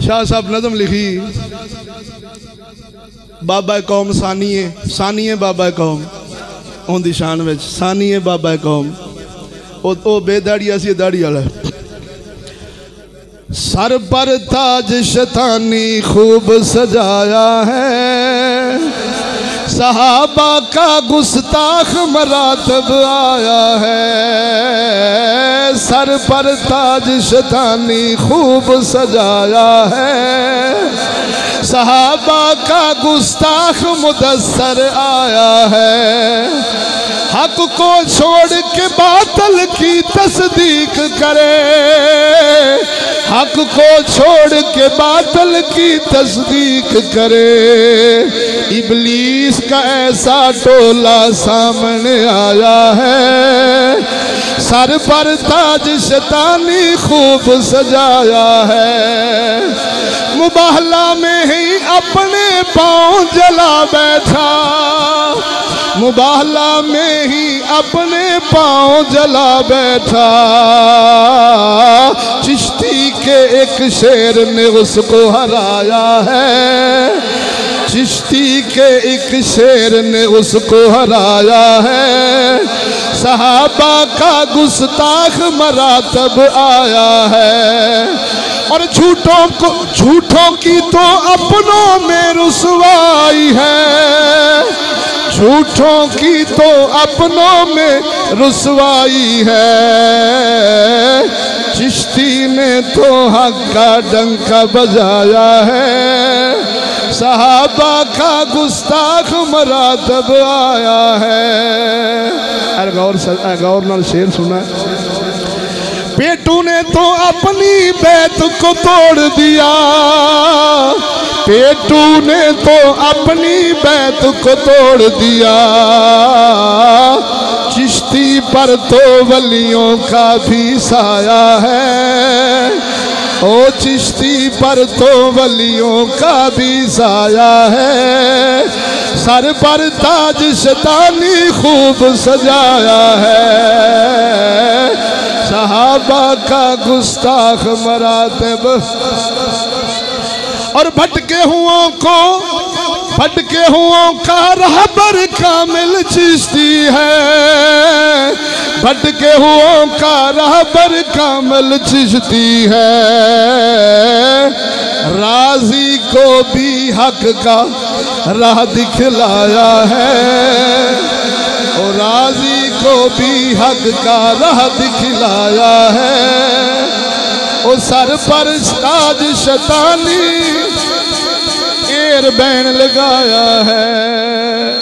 शाह साहब नज़म लिखी बाबा कौम सानिए बाबा कौम उनकी शान में सानिए बाबा कौम ओ बेदाड़ी असी दाड़ी वाला सर पर ताज शैतानी खूब सजाया है सहाबा का गुस्ताख मरातब आया है सर पर ताज शैतानी खूब सजाया है सहाबा का गुस्ताख मुदस्सर आया है हक को छोड़ के बातिल की तस्दीक करे हक को छोड़ के बातिल की तस्दीक करे इब्लीस का ऐसा टोला सामने आया है सर पर ताज शैतानी खूब सजाया है मुबाहला में ही अपने पाँव जला बैठा मुबाहला में ही अपने पाँव जला बैठा चिश्ती के एक शेर ने उसको हराया है चिश्ती के एक शेर ने उसको हराया है सहाबा का गुस्ताख मरातब आया है और झूठों की तो अपनों में रुसवाई है झूठों की तो अपनों में रुसवाई है चिश्ती ने तो हक का डंका बजाया है सहाबा का गुस्ताख मरातब आया है गौर नाल शेर सुना पेटू ने तो अपनी बैत को तोड़ दिया पेटू ने तो अपनी बैत को तोड़ दिया चिश्ती पर तो वलियों का भी साया है ओ चिश्ती पर तो वलियों का भी साया है सर पर ताज शैतानी खूब सजाया है सहाबा का गुस्ताख मरातब और भटके हुओं का रहबर कामिल चिश्ती है भटके हुओं का रहबर कामिल चिश्ती है राजी को भी हक का राह दिखलाया है और राजी को भी हक का राह दिखलाया है ओ सर पर ताज शैतानी एर बैन लगाया है।